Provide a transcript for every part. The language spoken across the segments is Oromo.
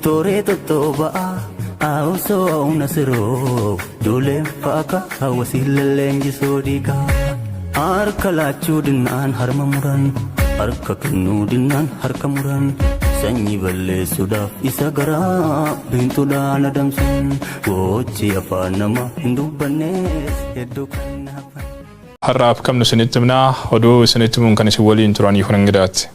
Toreto toba auso nasiro dole faka hawasilalenji sodika arkalachu dinan harmamuran arkaknu dinan harkamuran sanyi balle sudaf isagara bintuda nadamsin gochi afanama hindubanes edukan harraaf kamnu sinittimna odu sinittimun kan isin waliin turanii hunangidaatti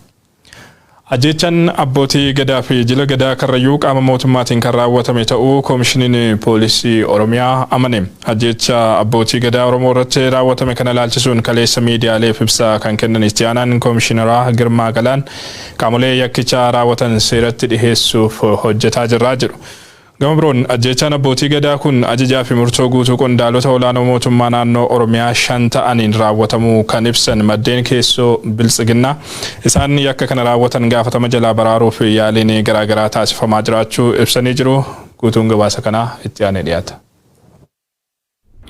Ajechan abbootii gadaa fi jila gadaa karrayyuu qaama mootummaatiin kan raawwatame ta'uu koomishiniin poolisii Oromiyaa amane. Ajecha abbootii gadaa Oromoo irratti raawwatame kana ilaalchisuun kaleessa miidiyaaleef ibsa kan kennan itti aanaan koomishineraa Girmaa Galaan qaamolee yakkichaa raawwatan seeratti dhiheessuuf hojjetaa jirraa jedhu. Gama biroon ajechaan abbootii gadaa kun ajajaa fi murtoo guutuu qondaalota olaanoo mootummaa naannoo Oromiyaa 5 ta'aniin raawwatamuu kan ibsan maddeen keessoo biltsiginnaa isaan yakka kana raawwatan gaafatama jalaa baraaruuf yaaliin garaagaraa taasifamaa jiraachuu ibsanii jiru. Guutuun gabaasa kanaa itti aanee dhiyaata.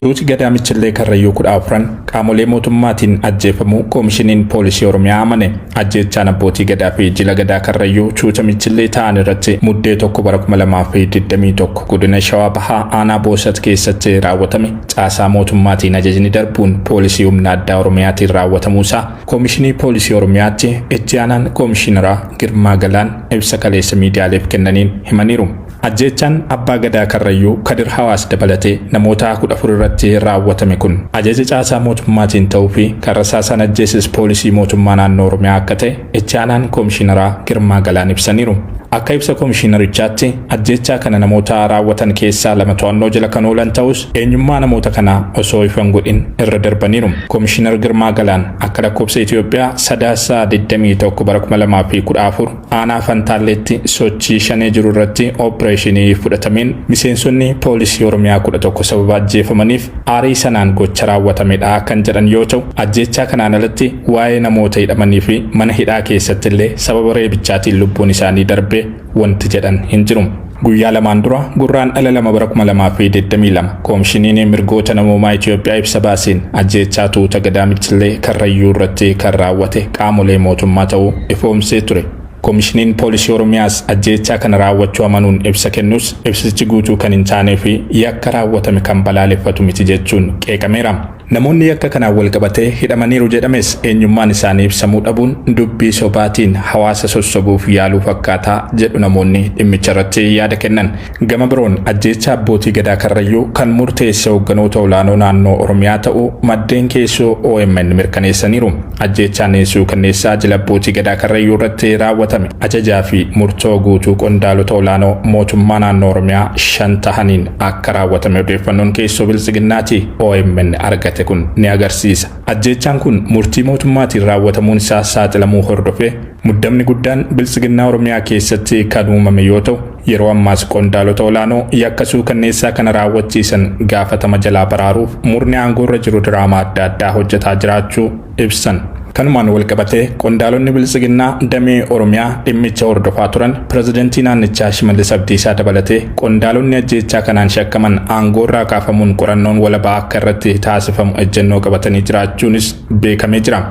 Tuuti gadaa michillee karrayyuu 14 qaamolee mootummaatiin ajjeefamuu koomishiniin poolisii Oromiyaa amane. Ajjechaan abbootii gadaa fi jila gadaa karrayyuu tuuta michillee ta'an irratti muddee 1 bara 2021 godina Shawaa Bahaa aanaa Boosat keessatti raawwatame caasaa mootummaatiin ajajni darbuun poolisii humna addaa Oromiyaatiin raawwatamuusaa koomishinii poolisii Oromiyaatti itti aanaan koomishineraa Girmaa Galaan ibsa kaleessa miidiyaaleef kennaniin himaniiru. Ajjechaan abbaa gadaa karrayyuu Kadir Hawaas dabalatee namoota 14 irratti raawwatame kun ajaja caasaa mootummaatiin ta'uu fi kan rasaasaan ajjeesis poolisii mootummaa naannoo Oromiyaa akka ta'e itti aanaan koomishineraa Girmaa Galaan ibsaniiru. Akka ibsa koomishinerichaatti ajjechaa kana namoota raawwatan keessaa 2 to'annoo jala kan oolan ta'us eenyummaa namoota kanaa osoo ifan godhin irra darbaniiru. Koomishinar Girmaa Galaan akka lakkoofsa Itoophiyaa 3/21 bara 2014 aanaa Fantaalleetti sochii shanee jiru irratti opereeshinii fudhatameen miseensonni poolisii Oromiyaa 11 sababa ajjeefamaniif aarii sanaan gocha raawwatamedha kan jedhan yoo ta'u ajjechaa kanaan alatti waa'ee namoota hidhamanii fi mana hidhaa keessatti illee sababa reebichaatiin lubbuun isaanii darbe wanti jedhan hin jiru. Guyyaa lamaan dura gurraan ala 2 bara 2022 koomishiniin mirgoota namoomaa Itoophiyaa ibsa baaseen ajjechaa tuuta gadaa michillee karrayyuu irratti kan raawwate qaamolee mootummaa ta'uu ifoomsee ture. Koomishiniin poolisii Oromiyaas ajjechaa kana raawwachuu amanuun ibsa kennus ibsichi guutuu kan hin taanee fi yakka raawwatame kan balaaleffatu miti jechuun qeeqameera. Namoonni yakka kanaan wal qabatee hidhamaniiru jedhames eenyummaan isaanii ibsamuu dhabuun dubbii sobaatiin hawaasa sossobuuf yaaluu fakkaataa jedhu namoonni dhimmicha irratti yaada kennan. Gama biroon ajjechaa abbootii gadaa karrayyuu kan murteesse hoogganoota olaanoo naannoo Oromiyaa ta'uu maddeen keessoo OMN mirkaneessaniiru. Ajjechaan suukanneessaa jila abbootii gadaa karrayyuu irratti raawwatame ajajaa fi murtoo guutuu qondaalota olaanoo mootummaa naannoo Oromiyaa 5 ta'aniin akka raawwatame odeeffannoon keessoo biltsiginnaati OMN argate kun ni agarsiisa. Ajjechaan kun murtii mootummaatiin raawwatamuun isaa saaxilamuu hordofee muddamni guddaan biltsiginnaa Oromiyaa keessatti kan uumame yoo ta'u yeroo ammaas qondaalota olaanoo yakka suukanneessaa kana raawwachiisan gaafatama jalaa baraaruuf murni aangoo irra jiru diraamaa adda addaa hojjetaa jiraachuu ibsan. Kanumaan wal qabatee qondaalonni biltsiginnaa damee Oromiyaa dhimmicha hordofaa turan pirezidantii naannichaa Shimallis Abdiisaa dabalatee qondaalonni ajjechaa kanaan shakkaman aangoo irraa kaafamuun qorannoon walabaa akka irratti taasifamu ejjennoo qabatanii jiraachuunis beekamee jira.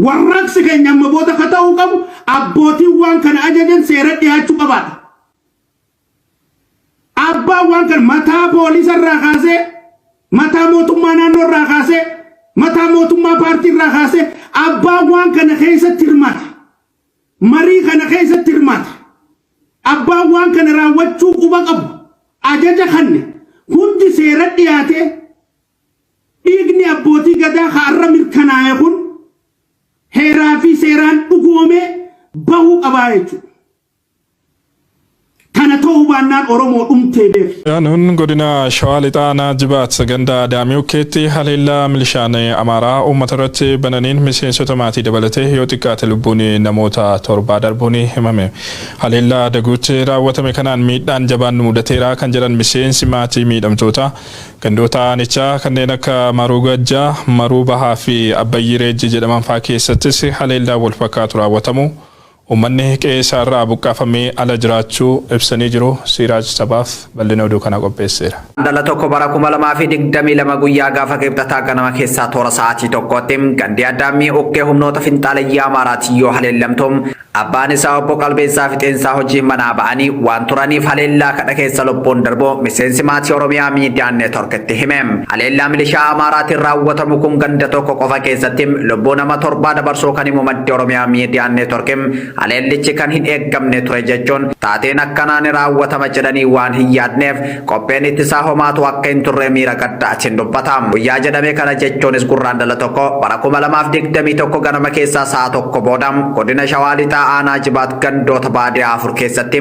Warraaqsi keenya amma booda ka ta'uu qabu abbootiin waan kana ajajan seera dhiyaachuu qabaadha. Abbaan waan kana mataa poolisa irraa kaasee mataa mootummaa naannoo irraa kaasee mataa mootummaa paartii irraa kaasee abbaan waan kana keessatti hirmaata. Marii kana keessatti hirmaata. Abbaan waan kana raawwachuu quba qabu. Ajaja kanne hundi seera dhiyaatee dhiigni abbootii gadaa har'a mirkanaa'e kun heeraa fi seeraan dhugoomee bahuu qabaa jechuudha. Kana ta'uu baannaan Oromoo dhumtee beeku. Nun godina Shawaa Lixaa Naajibaat sagantaa Daami'ukeetti haleellaa milishaan Amaaraa uummata irratti bananiin miseensota maatii dabalatee yoo xiqqaate lubbuun namoota 7 darbuun himame. Haleellaa daguutti raawwatame kanaan miidhaan jabaan mudateera kan jedhan miseensi maatii miidhamtoota gandoota aanichaa kanneen akka Maruu Gajjaa, Maruu Bahaa fi Abbayyii Reejjii jedhaman fa'aa keessattis haleellaa wal fakkaatu raawwatamu. Uummanni qe'ee irraa buqqaafamee ala jiraachuu ibsanii jiru. Siraaj Sabaaf bal'ina oduu kana qopheesseera. Dhala tokko bara 2022 guyyaa gaafa qibxataa ganama keessaa toora sa'aatii tokkotti gandi addaamii ukkee humnoota finxaalayyaa Amaaraatiin yoo haleellamtu Abbaan isaa obbo Qalbeessaa Fixeensaa hojii manaa ba'anii waan turaniif haleellaa kadha keessa lubbuun darbu miseensi maatii Oromiyaa miidiyaa neetworkitti hime. Haleellaa milishaa Amaaraatiin raawwatamu kun ganda tokko qofa keessatti lubbuu nama 7 dabarsuu kan himu maddi Oromiyaa miidiyaa neetworkiin haleellichi kan hin eeggamne ture jechuun taateen akkanaan raawwatama jedhanii waan hin yaadneef qopheen ittisaa homaatu akka hin turre miira gaddaatiin dubbata. Guyyaa jedhame kana jechuunis gurraandhala tokko bara 2021 ganama keessaa sa'a tokko booda godina Shawaa Lixaa aanaa Jibaat gandoota baadiyyaa 4 keessatti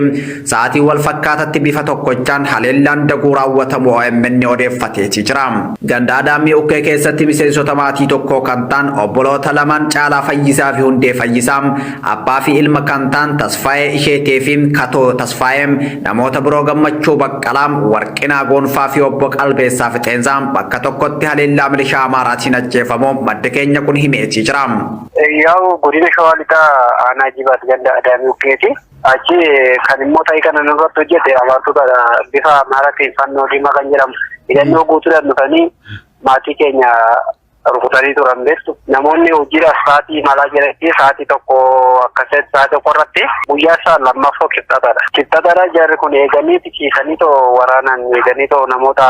sa'aatii wal fakkaatatti bifa tokkochaan haleellaan daguu raawwatamu OMN odeeffatee jira. Ganda Adaamii Ukkee keessatti miseensota maatii tokko kan ta'an obboloota lamaan Caalaa Fayyisaa fi Hundee Fayyisaa abbaa fi ilma kan ta'an Tasfaayee Isheetee fi Katoo Tasfaayee namoota biroo Gammachuu Baqqalaa Warqinaa Goonfaa fi obbo Qalbeessaa Fixeensaa bakka tokkotti haleellaa milishaa Amaaraatiin ajjeefamu madda keenya kun himee jira. Yaa'u godina Shawaa Lixaa aanaa Jibaat ganda Adaamii Ukkeeti. Achi kan immoo ta'ii kana nurratti hojjete abaartota bifa Amaaraatiin fannoo diimaa kan jedhamu hidhannoo guutuudhaan dhufanii maatii keenya rukutanii turan beektu. Namoonni hojiidhaaf sa'aatii malaa jedhatti sa'aatii tokko akkasitti sa'aatii tokko irratti guyyaa isaa lammaffoo qixxaatadha. Qixxaatadha jarri kun eeganii ciisanii too waraanaan eeganii too namoota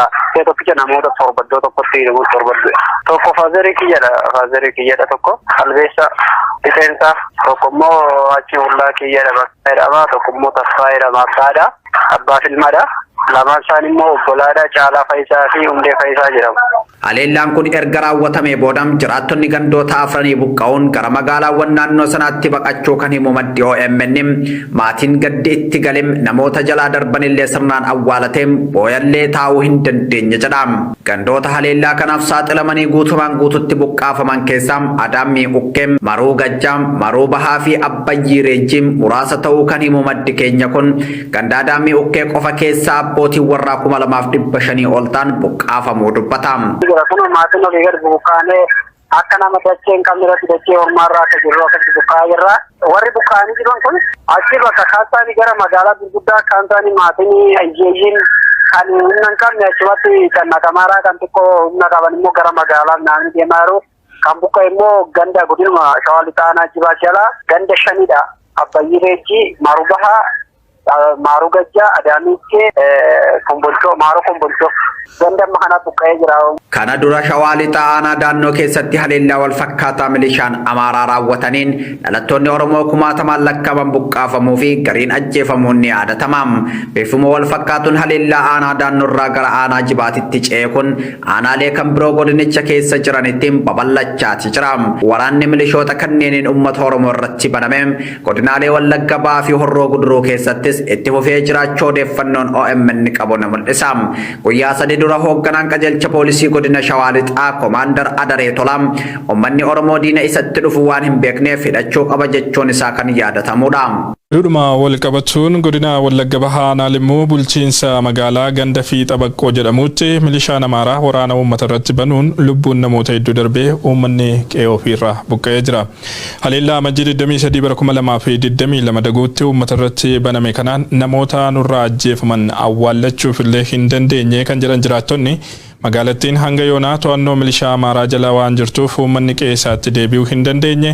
tokkicha namoota torbaddoo tokkotti hidhamuun torbaddu. Tokko faazerii kiyyadha tokko Qalbeessaa Fixeensaa tokko immoo achi hullaa kiyyadha bakka jedhama tokko immoo Tasfaa jedhama abbaadha abbaa filmadha. Lamaan isaanii immoo obbolaadha Caalaa Fayyisaa fi Hundee Fayyisaa jedhamu. Haleellaan kun erga raawwatamee booda jiraattonni gandoota afranii buqqa'uun gara magaalaawwan naannoo sanaatti baqachuu kan himu maddi OMN maatiin gaddi itti galim namoota jalaa darbanillee sirnaan awwaalateem booyallee taa'uu hin dandeenye jedha. Gandoota haleellaa kanaaf saaxilamanii guutumaan guututti buqqaafaman keessaa Adaamii Ukkeem, Maruu Gajjaam, Maruu Bahaa fi Abbayyii Reejjiim muraasa ta'uu kan himu maddi keenya kun ganda Adaamii Ukkee qofa keessaa abbootiin warraa 2500 ol ta'an buqqaafamuu dubbata. Kun maatiin olii gadi buqqaanee akka nama dachee hin qabne irratti dachee ormaarraa akka jirru akkatti buqqa'aa jirra. Warri buqqa'anii jiran kun achi bakka kaasaanii gara magaalaa gurguddaa kan ta'anii maatiin hiyyeeyyiin kan humna hin qabne achumatti kan natamaaraa kan xiqqoo humna qaban immoo gara magaalaa naannoo deemaa jiru. Kan buqqa'e immoo ganda godinuma Shawaa Lixaa aanaa Jibaat jalaa ganda 5dha. Abbayyii Reejjii, Maruu Bahaa, Maruu Gajjaa, Adaamii Ukkee, Kombolchoo, Maruu Kombolchoo. Ganda amma kana buqqa'ee jira. Kana dura Shawaa Lixaa aanaa daannoo keessatti haleellaa wal fakkaataa milishaan Amaaraa raawwataniin dhalattoonni Oromoo 1000 lakkaa'aman buqqaafamuu fi gariin ajjeefamuun ni yaadatama. Bifuma wal fakkaatuun haleellaa aanaa daannoorraa gara aanaa Jibaatitti ce'e kun aanaalee kan biroo godinicha keessa jiranittiin babal'achaa jira. Waraanni milishoota kanneeniin uummata Oromoo irratti baname godinaalee Wallagga Bahaa fi Horroo Guduruu keessattis itti fufee jiraachuu odeeffannoon OMN qabu ni mul'isa. Guyyaa 3 dura hoogganaan qajeelcha poolisii godina Shawaa Lixaa Komaandar Adaree Tolaa uummanni Oromoo diina isatti dhufu waan hin beekneef hidhachuu qaba jechuun isaa kan yaadatamudha. Dhuma wal qabatuun godina Wallagga Bahaa aanaa Limmoo bulchiinsa magaalaa ganda Fiixa Baqqoo jedhamutti milishaan Amaaraa waraana uummata irratti banuun lubbuun namoota hedduu darbee uummanni qe'ee ofiirraa buqqa'ee jira. Haleellaa Amajjii 23 bara 2022 daguutti uummata irratti baname kanaan namoota nurraa ajjeefaman awwaallachuuf illee hin dandeenye kan jedhan jiraattonni magaalattiin hanga yoonaa to'annoo milishaa Amaaraa jala waan jirtuuf uummanni qe'ee isaatti deebi'uu hin dandeenye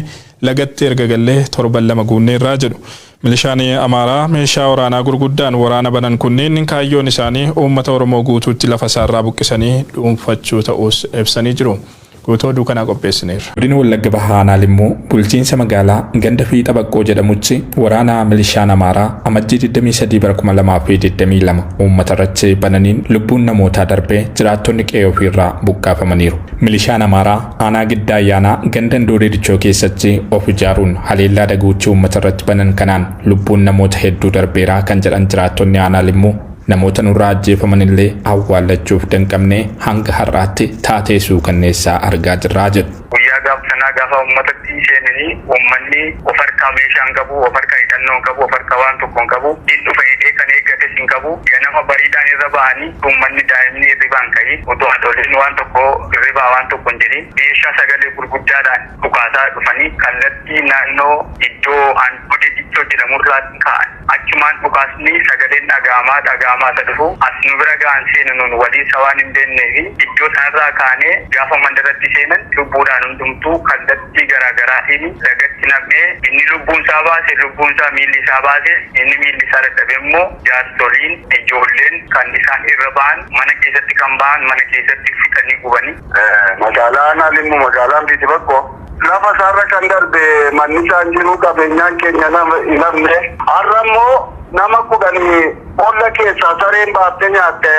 lagatti erga galee torban 2 guunneerraa jedhu. Milishaan Amaaraa meeshaa waraanaa gurguddaan waraana banan kunneen kaayyoon isaanii uummata Oromoo guutuutti lafa isaarraa buqqisanii dhuunfachuu ta'us ibsanii jiru. Guutuu duukanaa qopheessineerra. Godina Wallagga Bahaa aanaa Limmoo bulchiinsa magaalaa ganda Fiixa Baqqoo jedhamutti waraana milishaan Amaaraa Amajjii 23 bara 2022 uummata irratti bananiin lubbuun namootaa darbee jiraattonni qe'ee ofiirraa buqqaafamaniiru. Milishaan Amaaraa aanaa Giddaa Ayyaanaa ganda Ndoorii Dichoo keessatti of ijaaruun haleellaa daguutti uummata irratti banan kanaan lubbuun namoota hedduu darbeeraa kan jedhan jiraattonni aanaa Limmoo namoota nurraa ajjeefaman illee awwaallachuuf danqabnee hanga har'aatti taatee suukanneessaa argaa jirraa jedhu. Guyyaa gaafsanaa gaafa uummatatti seenanii uummanni of harkaa meeshaan qabu, of harkaa hidhannoo qabu, of harkaa waan tokko hin qabu, inni dhufa hidhee kan eeggates hin qabu, ganama bariidhaan irra ba'anii uummanni daa'imni hirribaan ka'ii otoo haadholiin waan tokko hirribaa waan tokko hin jedhin meeshaa sagalee gurguddaadhaan dhukaasaa dhufanii kallattii naannoo iddoo Handhuudee Dichoo jedhamurraa ka'an. achumaan dhukaasni sagaleen dhagaamaa dhufu as nu bira ga'an seenu nun walii sawaan hin beennee fi iddoo sanarraa kaanee gaafa mandaratti seenan lubbuudhaan hundumtuu kallattii garaagaraatiin lagatti nam'ee inni lubbuun isaa baase lubbuun isaa miilli isaa baase inni miilli isaa dadhabe immoo jaarsoliin ijoolleen kan isaan irra ba'an mana keessatti kan ba'an mana keessatti fixanii gubanii. Magaalaan Alimmu magaalaan Biiti Bakkoo lafa isaarra kan darbe manni isaan jiru qabeenyaan keenya hin hafne har'a immoo nama 10 olla keessaa sareen baattee nyaatte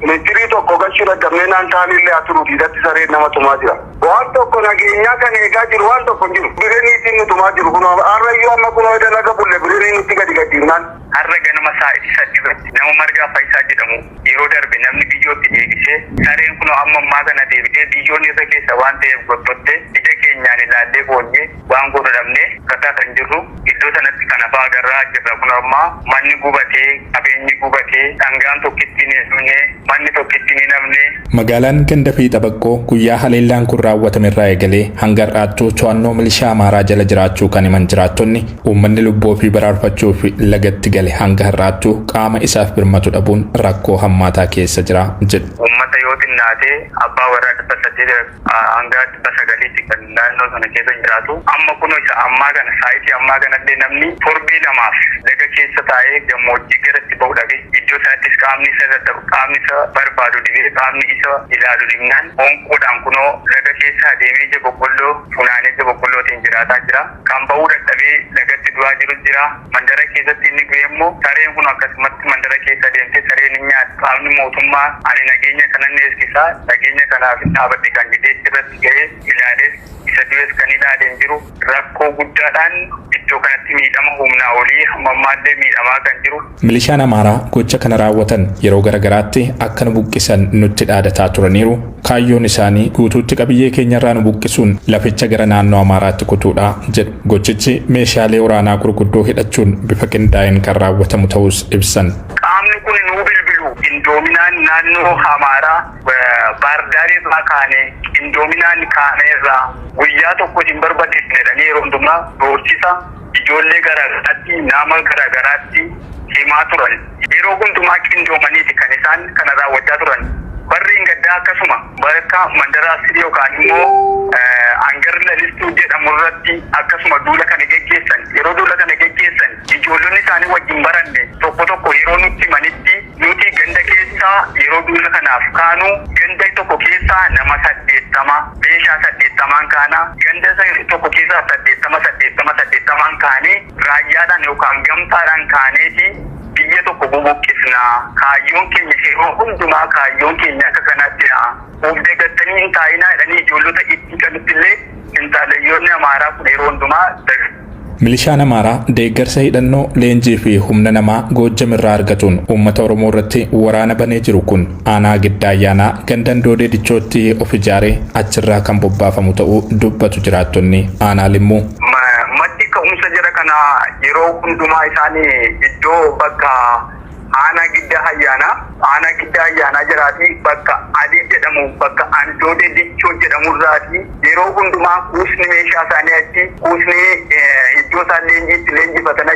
mitirii tokko gachuu dadhabnee naan taanillee aturu diidatti sareen nama tumaa jira. Waan tokko nageenyaa kan eegaa jiru waan tokko hin jiru. Bireniitiin nu tumaa jiru kun har'ayyuu amma kun dalaga bulle bireniin nutti gadi gadhiifnaan. Har'a ganama sa'aatii 8 nama Margaa Faayisaa jedhamu yeroo darbe namni biyyootti deebisee sareen kun amma kana deebitee biyyoon isa keessa waan ta'eef gottotte ija keenyaan ilaallee boonyee waan godhamne kataa kan jirru iddoo sanatti kana fa'aa agarraa jirra kun amma manni gubatee qabeenyi gubatee dhangaan tokkittiin hin dhumne manni tokkittiin hin hafne. Magaalaan Ganda Fiixa Baqqoo guyyaa haleellaan kun raawwatamerraa eegalee hanga har'aattuu to'annoo milishaa Amaaraa jala jiraachuu kan himan jiraattonni uummanni lubbuu ofii baraarfachuuf lagatti gale hanga har'aattuu qaama isaaf birmatu dhabuun rakkoo hammaataa keessa jira jedhu. Uummata yoo xinnaatee abbaa warraa 8 hanga 9 kan naannoo sana keessa jiraatu amma kun isa ammaa kana saayitii ammaa kanallee namni torbee lamaaf laga keessa taa'ee gammoojjii garatti ba'u dhabe iddoo sanattis qaamni isa barbaadu dhibee qaamni isa ilaalu dhibnaan honqoodhaan kunoo laga keessa adeemee ija boqqolloo funaanee ija boqqollootiin jiraataa jira kan ba'uu dadhabee lagatti du'aa jiru jira mandara keessatti inni du'e immoo sareen kun akkasumatti mandara keessa adeemtee sareen hin nyaatu qaamni mootummaa ani nageenya kanan eegsisaa nageenya kanaaf dhaabadhe kan jedhee irratti ga'ee ilaalees isa du'es kan ilaaleen jiru rakkoo guddaadhaan iddoo kanatti miidhama humnaa olii hammamaallee miidhamaa kan jiru. Milishaan Amaaraa gocha kana raawwatan yeroo garagaraatti akka nu buqqisan nutti dhaadataa turaniiru. Kaayyoon isaanii guutuutti qabiyyee keenyarraa nu buqqisuun laficha gara naannoo Amaaraatti kutuudha jedhu. Gochichi meeshaalee waraanaa gurguddoo hidhachuun bifa qindaa'een kan raawwatamu ta'us ibsan. Qaamni kun nuu bilbilu qindoominaan naannoo Amaaraa Baardaarii irraa kaanee qindoominaan kaaneerraa guyyaa tokko hin barbadeessine jedhanii yeroo hundumaa doorsisa ijoollee garaagaraatti nama garaagaraatti himaa turan yeroo hundumaa qindoomaniiti kan isaan kana raawwachaa turan barri hin gaddaa akkasuma bakka mandaraa sidii yookaan immoo hangar lalistuu jedhamu irratti akkasuma duula kana geggeessan yeroo duula kana geggeessan ijoollonni isaanii wajjin baranne tokko yeroo nutti manitti nuti ganda keessaa yeroo duula kanaaf kaanu ganda tokko keessaa nama 80 meeshaa 80 kaana ganda tokko keessaa 80 kaanee raayyaadhaan yookaan gamtaadhaan kaaneeti biyya tokko bubuqqisna kaayyoon keenya yeroo hundumaa kaayyoon keenya akka kanaatti of deeggartanii hin taa'inaa jedhanii ijoollota itti qabuttillee intaalayyoonni Amaaraa kun yeroo hundumaa. Milishaan Amaaraa deeggarsa hidhannoo leenjii fi humna namaa Goojjamirraa argatuun uummata Oromoo irratti waraana banee jiru kun aanaa Giddaa Ayyaanaa gandan Doodee Dichootti of ijaaree achirraa kan bobbaafamu ta'uu dubbatu jiraattonni aanaa Limmuu. Maddi ka'umsa jira kana yeroo hundumaa isaanii iddoo bakka aanaa Giddaa Ayyaanaa jiraati bakka Adii jedhamu bakka Doodee Dichoo jedhamu irraati yeroo hundumaa kuusni meeshaa isaanii achi kuusni iddoo isaan leenjiitti leenjifatan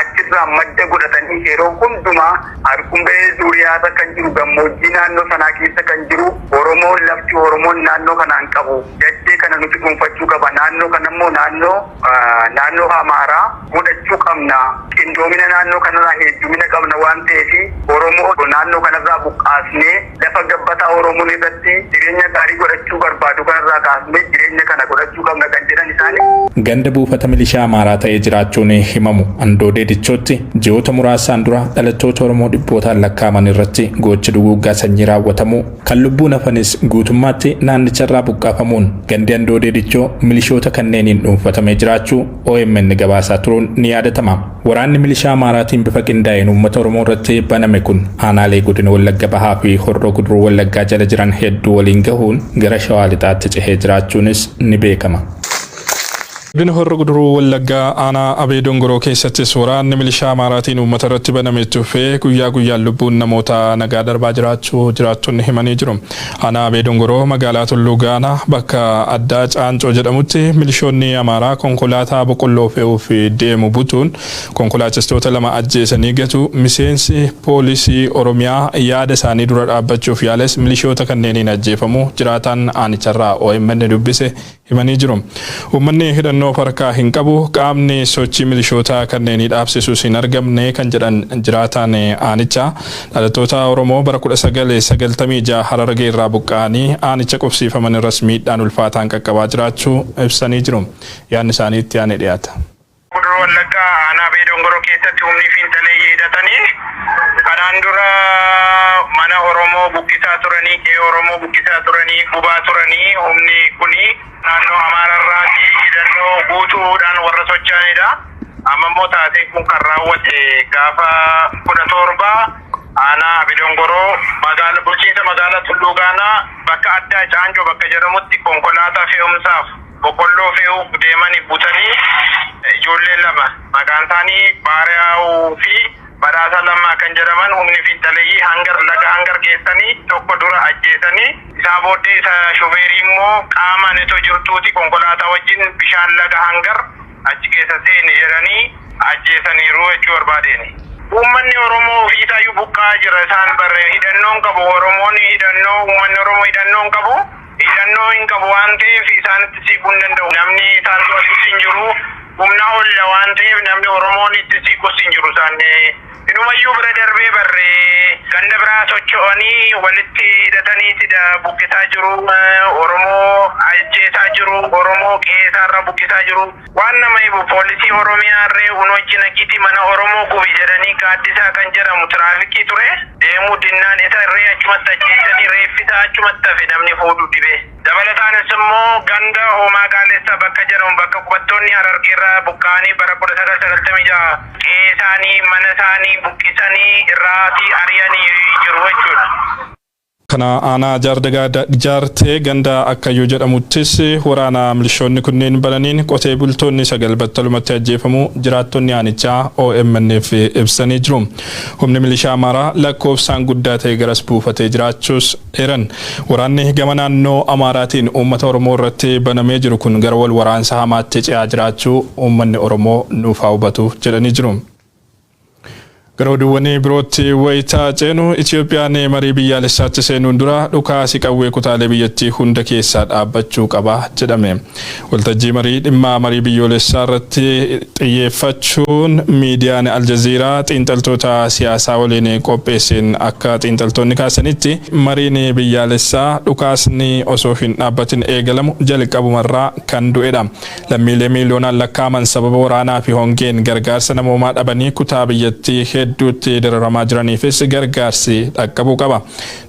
achirraa madda godhatanii yeroo hundumaa harkumbee Zuuriyaarra kan jiru gammoojjii naannoo sanaa keessa kan jiru Oromoon lafti Oromoon naannoo kanaan qabu dachee kana nuti dhuunfachuu qaba naannoo kanammoo naannoo Amaaraa godhachuu qabna qindoomina naannoo kanarraa heddumina qabna waan ta'eef Oromoo naannoo kanarraa buqqaasnee lafa gabbataa Oromoon irratti jireenya gaarii godhachuu barbaadu kanarraa kaasnee jireenya kana godhachuu qabna kan jedhan isaanii. Ganda buufata milishaa Amaaraa ta'ee jiraachuun himamu Doodee Dichootti ji'oota muraasaan dura dhalattoota Oromoo dhibbootaan lakkaa'aman irratti gochi duguuggaa sanyii raawwatamu kan lubbuun hafanis guutummaatti naannicharraa buqqaafamuun gandi Doodee Dichoo milishoota kanneeniin dhuunfatamee jiraachuu OMN gabaasaa turuun ni yaadatama. Waraanni milishaa Amaaraatiin bifa qindaa'een uummata Oromoo irratti baname kun aanaalee godina Wallagga Bahaa fi Horroo Guduruu Wallaggaa jala jiran hedduu waliin gahuun gara Shawaa Lixaatti cehee jiraachuunis ni beekama. Bin horro guduruu wallaggaa aanaa Abee Dongoroo keessatti suuraan milishaa Amaaraatiin uummata irratti banamee tuffee guyyaa guyyaan lubbuun namoota nagaa darbaa jiraachuu jiraattonni himanii jiru. Aanaa Abee Dongoroo magaalaa Tulluu Gaanaa bakka addaa Caancoo jedhamutti milishoonni Amaaraa konkolaataa boqqolloo fe'uuf deemu butuun konkolaachistoota lama ajjeesanii gatu. Miseensi poolisii Oromiyaa yaada isaanii dura dhaabbachuuf yaales milishoota kanneeniin ajjeefamu jiraataan aanicharraa OMN dubbise himanii jiru. Uummanni hidhannoo farkaa hin qabu qaamni sochii milishootaa kanneenii dhaabsisuus hin argamne kan jedhan jiraataan aanichaa dhalattoota Oromoo bara 1996 Harargee irraa buqqa'anii aanicha qubsiifaman irras miidhaan ulfaataan qaqqabaa jiraachuu ibsanii jiru. Yaadni isaanii itti aanee dhiyaata. Guduruu Wallaggaa aanaa Abee Dongoroo keessatti humni fiinxalee hidhatanii kanaan dura mana Oromoo buqqisaa turanii, qe'ee Oromoo buqqisaa turanii, gubaa turanii humni kuni naannoo Amaararraatii hidhannoo guutuudhaan warra socho'anidha. Amma immoo taateen kun kan raawwate gaafa 17 aanaa Abee Dongoroo bulchiinsa magaalaa Tulluu Gaanaa bakka addaa Caancoo bakka jedhamutti konkolaataa fe'umsaaf boqqolloo fe'uuf deemanii butanii ijoollee lama maqaan isaanii Baariyaa'uu fi Badhaasa Lammaa kan jedhaman humni fiinxaleeyyii laga hangar geessanii tokko dura ajjeesanii isaa booddee isa shofeerii immoo qaama netoo jirtuuti konkolaataa wajjin bishaan laga hangar achi keessa seeni jedhanii ajjeesaniiru jechuu barbaadeeni. Uummanni Oromoo ofiisaayyuu buqqa'aa jira isaan barre hidhannoon qabu Oromoon hidhannoo uummanni Oromoo hidhannoon qabu. Hidhannoo hin qabu waan ta'eef isaanitti siquu hin danda'u. Namni isaan to'atus hin jiru. Humna olla waan ta'eef namni Oromoon itti siqus hin jiru isaan. Inumayyuu bira darbee barree ganda biraa socho'anii walitti hidhatanii buqqisaa jiru. Oromoo ajjeesaa jiru. Oromoo qe'eerraa buqqisaa jiru. Waan nama hibu poolisii Oromiyaa irree wajjin naqiitii mana Oromoo gubi jedhanii gaaddisaa kan jedhamu tiraafikii ture. Deemuu dinnaan isa irree achumatti ajjeesanii reeffisaa achumatti hafe namni fuudhuu dhibe. Dabalataanis immoo ganda Hoomaa Qaalessaa bakka jedhamu bakka qubattoonni Harargee irraa buqqa'anii bara 1996 qe'ee isaanii mana isaanii buqqisanii irraatii ari'anii jiru jechuudha. Kana aanaa jaartee ganda Akkayyuu jedhamuttis waraana milishoonni kunneen bananiin qotee bultoonni 9 battalumatti ajjeefamu jiraattonni aanichaa OMN'f ibsanii jiru. Humni milishaa Amaaraa lakkoofsaan guddaa ta'e garas buufatee jiraachuus eeran. Waraanni gama naannoo Amaaraatiin uummata Oromoo irratti banamee jiru kun gara wal waraansa hamaatti ce'aa jiraachuu uummanni Oromoo nuuf haa hubatu jedhanii jiru. Gara oduuwwan birootti wayitaa ceenu Itoophiyaan marii biyyaalessaatti seenuun dura dhukaasa qawwee kutaalee biyyattii hunda keessaa dhaabbachuu qaba jedhame. Waltajjii marii dhimma marii biyyoolessaa irratti xiyyeeffachuun miidiyaan Aljazeeraa xiinxaltoota siyaasaa waliin qopheesseen akka xiinxaltoonni kaasanitti mariin biyyaalessaa dhukaasni osoo hin dhaabbatin eegalamu jalqabumarraa kan du'edha. Lammiilee miiliyoonaan lakkaa'aman sababa waraanaa fi hongeen gargaarsa namoomaa dhabanii kutaa biyyattii hedduutti dararamaa jiraniifis gargaarsi dhaqqabuu qaba.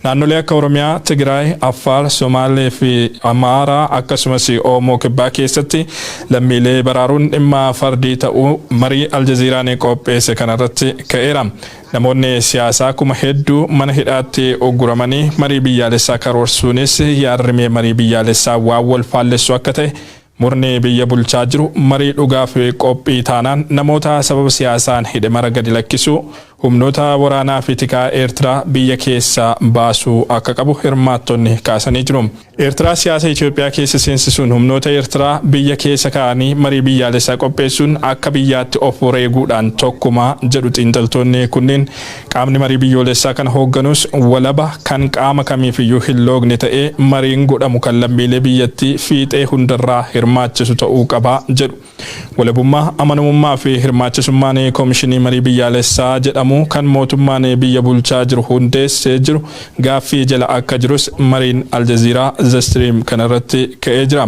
Naannolee akka Oromiyaa, Tigraay, Affaar, Somaalee fi Amaaraa akkasumas Oomoo Kibbaa keessatti lammiilee baraaruun dhimma fardii ta'uu marii Aljazeeraan qopheesse kanarratti ka'eera. Namoonni siyaasaa kuma hedduu mana hidhaatti ogguramanii marii biyyaalessaa karoorsuunis yaadrimee marii biyyaalessaa waan wal faallessu akka ta'e murni biyya bulchaa jiru marii dhugaaf qophii taanaan namoota sababa siyaasaan hidhe mara gadi lakkisuu humnoota waraanaa fi tikaa Eertiraa biyya keessaa baasuu akka qabu hirmaattonni kaasanii jiru. Eertiraa siyaasa Itoophiyaa keessa seensisuun humnoota Eertiraa biyya keessa kaa'anii marii biyyaalessaa qopheessuun akka biyyaatti of wareeguudhaan tokkuma jedhu xiinxaltoonni kunneen qaamni marii biyyoolessaa kana hoogganus walaba kan qaama kamiifiyyuu hin loogne ta'ee mariin godhamu kan lammiilee biyyattii fiixee hundarraa hirmaachisu ta'uu qaba jedhu. Walabummaa, amanamummaa fi hirmaachisummaan koomishinii marii biyyaalessaa jedhamu kan mootummaan biyya bulchaa jiru hundeessee jiru gaaffii jala akka jirus mariin Aljazeeraa Zestream kanarratti ka'ee jira.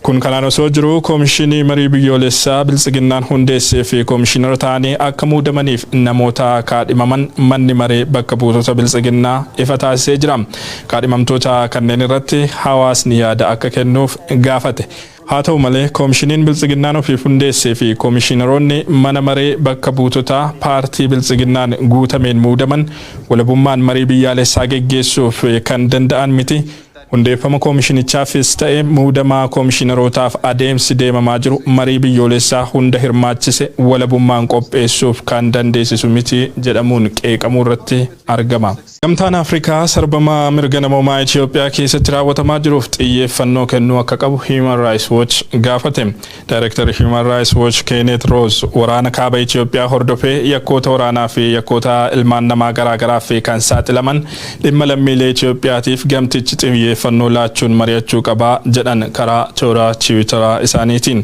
Kun kanaan osoo jiru koomishinii marii biyyoolessaa biltsiginnaan hundeessee fi koomishinara ta'anii akka muudamaniif namoota kaadhimaman manni maree bakka buutota biltsiginnaa ifa taasisee jira. Kaadhimamtoota kanneen irratti hawaasni yaada akka kennuuf gaafate. Haa ta'u malee koomishiniin biltsiginnaan ofiif hundeessee fi koomishiinaroonni mana maree bakka buutotaa paartii biltsiginnaan guutameen muudaman walabummaan marii biyyaalessaa geggeessuuf kan danda'an miti. hundeeffama koomishinichaafis ta'e muudamaa koomishinerootaaf adeemsi deemamaa jiru marii biyyoolessaa hunda hirmaachise walabummaan qopheessuuf kan dandeessisu miti jedhamuun qeeqamuu irratti argama. Gamtaan Afrikaa sarbama mirga namoomaa Itoophiyaa keessatti raawwatamaa jiruuf xiyyeeffannoo kennuu akka qabu Human Rights Watch gaafate. Director Human Rights Watch Kenneth Rose waraana kaaba Itoophiyaa hordofee yakkoota waraanaa fi yakkoota ilmaan namaa garaagaraaf kan saaxilaman dhimma lammiilee Itoophiyaatiif gamtichi xiyyeeffannoo laachuun mari'achuu qaba jedhan karaa toora Tiwiitaraa isaaniitiin.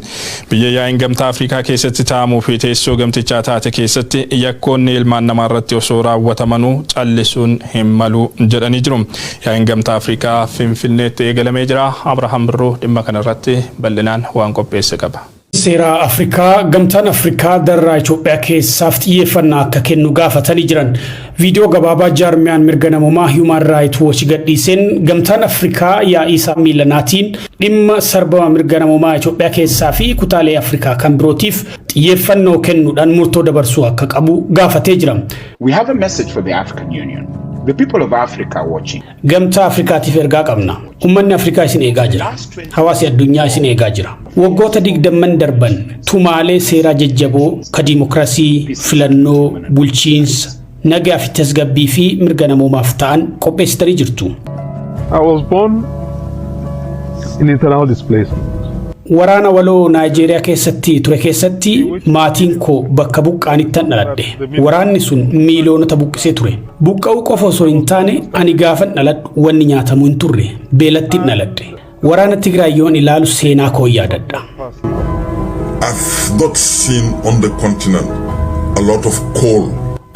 Biyya yaa'iin gamtaa Afrikaa keessatti taa'amuu fi teessoo gamtichaa taate keessatti yakkoonni ilmaan namaa irratti osoo raawwatamanuu callisuun hin malu jedhanii jiru. Yaa'iin gamtaa Afrikaa Finfinneetti eegalamee jira. Abrahaam Birruu dhimma kanarratti bal'inaan waan qopheesse qaba. Seera Afrikaa gamtaan Afrikaa darraa Itoophiyaa keessaaf xiyyeeffannaa akka kennu gaafatanii jiran. Viidiyoo gabaabaa jaarmiyaan mirga namoomaa Human Rights Watch gadhiiseen gamtaan Afrikaa yaa'ii isaa miilanaatiin dhimma sarbama mirga namoomaa Itoophiyaa keessaa fi kutaalee Afrikaa kan birootiif xiyyeeffannoo kennuudhaan murtoo dabarsuu akka qabu gaafatee jira. We have a message for the African Union. The people of Africa are watching. Gamtaa Afrikaatiif ergaa qabna. Uummanni Afrikaa isin eegaa jira. Hawaasi addunyaa isin eegaa jira. Waggoota 20 darban tumaalee seeraa jajjaboo ka diimokiraasii, filannoo, bulchiinsa, nagaa fi tasgabbii fi mirga namoomaaf ta'an qopheessitanii jirtu. I was born in internal displacement. Waraana waloo Naayijeeriyaa keessatti ture keessatti maatiin koo bakka buqqaanitti dhaladhe. Waraanni sun miiliyoonota buqqisee ture. Buqqa'uu qofa osoo hin taane ani gaafan dhaladhu wanni nyaatamu hin turre beelatti dhaladhe. Waraana Tigraay yoon ilaalu seenaa koo yaadadha. I've not seen on the continent a lot of coal.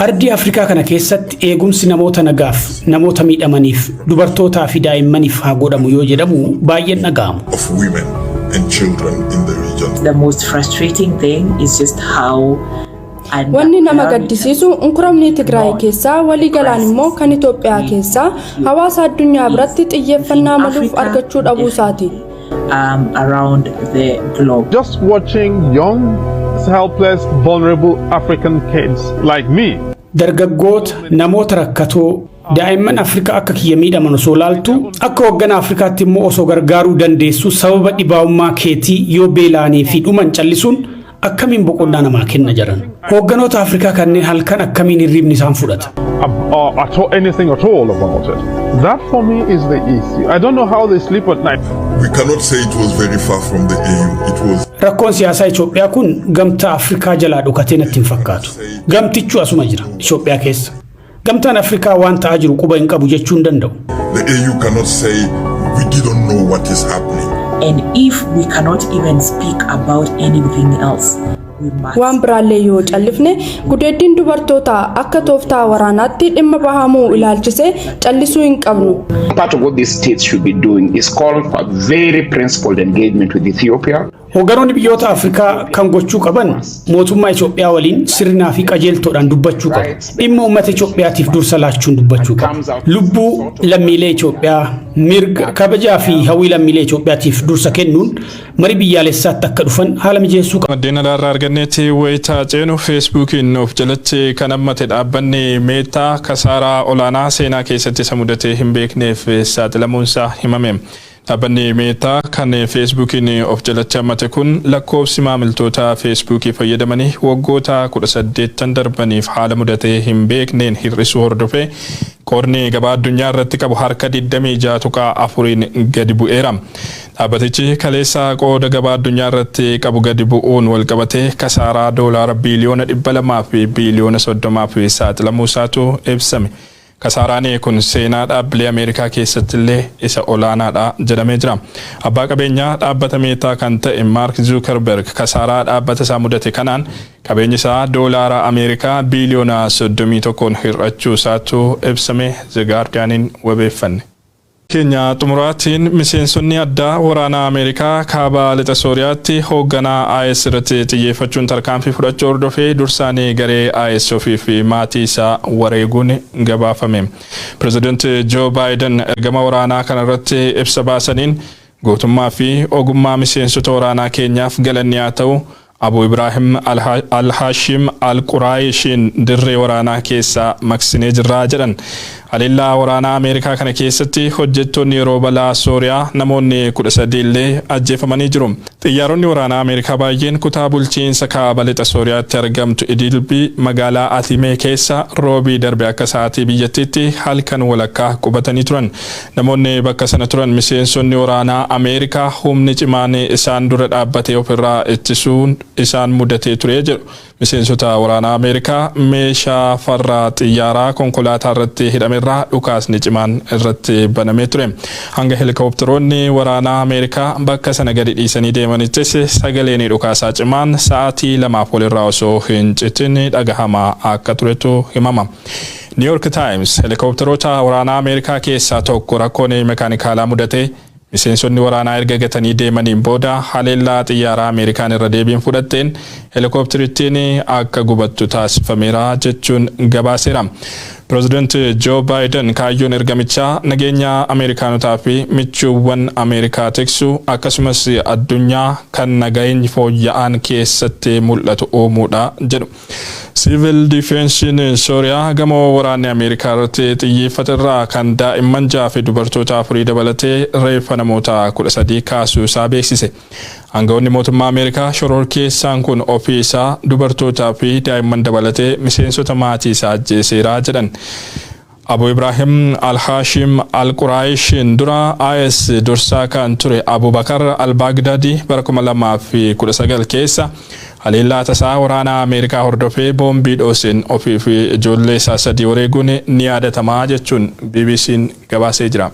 Ardii Afrikaa kana keessatti eegumsi namoota nagaaf, namoota miidhamaniif, dubartootaa fi daa'immaniif haa godhamu yoo jedhamu baay'een dhaga'amu. Of women and children in the region. The most frustrating thing is just how wanni nama gaddisiisu unkuramni Tigraay keessaa walii galaan immoo kan Itoophiyaa keessaa hawaasa addunyaa biratti xiyyeeffannaa maluuf argachuu dhabuu isaati. Around the globe. Just watching young, helpless, vulnerable African kids like me. Dargaggoota namoota rakkatoo daa'imman Afrikaa akka kiyya miidhaman osoo laaltu akka hoggana Afrikaatti immoo osoo gargaaruu dandeessu sababa dhibaa'ummaa keetii yoo beelaanii fi dhuman callisuun akkamiin boqonnaa namaa kenna jiran. Hogganoota Afrikaa kanneen halkan akkamiin hirribni isaan fudhata. Anything at all about it. That for me is the issue. I don't know how they sleep at night. We cannot say it was very far from the AU. It was. Rakkoon siyaasaa Itoophiyaa kun gamtaa Afrikaa jalaa dhokatee natti hin fakkaatu. Gamtichu asuma jira Itoophiyaa keessa. Gamtaan Afrikaa waan ta'aa jiru quba hin qabu jechuu hin danda'u. The AU cannot say we didn't know what is happening. And if we cannot even speak about anything else, waan biraallee yoo callifne gudeeddiin dubartootaa akka tooftaa waraanaatti dhimma bahamuu ilaalchise callisuu hin qabnu. Part of what these states should be doing is calling for a very principled engagement with Ethiopia. Hogganoonni biyyoota Afrikaa kan gochuu qaban mootummaa Itoophiyaa waliin sirnaa fi qajeeltoodhaan dubbachuu qabu. Dhimma uummata Itoophiyaatiif dursa laachuun dubbachuu qabu. Lubbuu lammiilee Itoophiyaa, mirga kabajaa fi hawwii lammiilee Itoophiyaatiif dursa kennuun marii biyyaalessaatti akka dhufan haala mijeessuu qabu. Maddeen alaarraa arganneetti wayitaa ceenu feesbuukiin of jalatti kan hammate dhaabbanni Meetaa kasaaraa olaanaa seenaa keessatti isa mudatee hin beekneef saaxilamuunsaa himame. Dhaabbanni Meetaa kan feesbuukiin of jalatti hammate kun lakkoofsi maamiltoota feesbuukii fayyadamanii waggoota 18 darbaniif haala mudatee hin beekneen hir'isuu hordofee qorni gabaa addunyaa irratti qabu harka 26.4 gadi bu'eera. Dhaabbatichi kaleessa qooda gabaa addunyaa irratti qabu gadi bu'uun walqabatee kasaaraa doolaara biiliyoona 200 fi biiliyoona 30 saaxilamuu isaatu ibsame. Kasaaraan kun seenaa dhaabbilee Ameerikaa keessatti illee isa olaanaadha jedhamee jira. Abbaa qabeenyaa dhaabbata Meetaa kan ta'e Mark Zuckerberg kasaaraa dhaabbata isaa mudate kanaan qabeenyi isaa doolaara Ameerikaa biiliyoona 31 hir'achuu isaatu ibsame. The Guardianiin wabeeffanne. Kenya xumuraatiin miseensonni addaa waraana Ameerikaa kaaba lixa Sooriyaatti hoogganaa IS irratti xiyyeeffachuun tarkaanfii fudhachuu hordofee dursaanii garee IS fi maatii isaa wareeguun gabaafame. Pireezidaanti Joe Biden ergama waraanaa kana irratti ibsa baasaniin gootummaa fi ogummaa miseensota waraanaa keenyaaf galanni haa ta'u Abu Ibrahim Al-Hashim Al-Quraishiin dirree waraanaa keessaa maqsinee jirraa jedhan. Haleellaa waraanaa Ameerikaa kana keessatti hojjettoonni yeroo balaa Sooriyaa namoonni 13 illee ajjeefamanii jiru. Xiyyaaronni waraanaa Ameerikaa baay'een kutaa bulchiinsa kaaba lixa Sooriyaatti argamtu Idilbii magaalaa Atimee keessa roobii darbe akka sa'aatii biyyattiitti halkan walakkaa qubatanii turan. Namoonni bakka sana turan miseensonni waraanaa Ameerikaa humni cimaan isaan dura dhaabbatee ofirraa ittisuun isaan mudatee ture jedhu. Miseensota waraanaa Ameerikaa meeshaa farra xiyyaaraa konkolaataa irratti hidhamerraa dhukaasni cimaan irratti banamee ture. Hanga helikopteroonni waraanaa Ameerikaa bakka sana gadi dhiisanii deemanittis sagaleen dhukaasaa cimaan sa'aatii 2 walirraa osoo hin citin dhagahamaa akka turetu himama. New York Times helikopteroota waraanaa Ameerikaa keessaa tokko rakkoon mekaanikaalaa mudate. Miseensonni waraanaa erga gatanii deemaniin booda haleellaa xiyyaaraa Ameerikaan irra deebiin fudhatteen helikopterittiin akka gubattu taasifameera jechuun gabaaseera. President Joe Biden kaayyoon ergamichaa nageenya Ameerikaanotaa fi michuuwwan Ameerikaa tiksu akkasumas addunyaa kan nageenyi fooyya'aan keessatti mul'atu uumuudha jedhu. Civil Defense Sooriyaa gamoo waraanni Ameerikaa irratti xiyyeeffaterraa kan daa'imman 6 fi dubartoota 4 dabalatee reeffa namoota 13 kaasuu isaa beeksise. Aangawoonni mootummaa Ameerikaa shororkeessaan kun ofii isaa dubartootaa fi daa'imman dabalatee miseensota maatii isaa ajjeeseera jedhan. Abu Ibrahim Al-Hashim Al-Quraishin dura IS dursaa kan ture Abu Bakar Al-Baghdadi bara 2019 keessa haleellaa tasaa waraanaa Ameerikaa hordofee boombii dhooseen ofii fi ijoollee isaa 3 wareeguun ni yaadatamaa jechuun BBC'n gabaasee jira.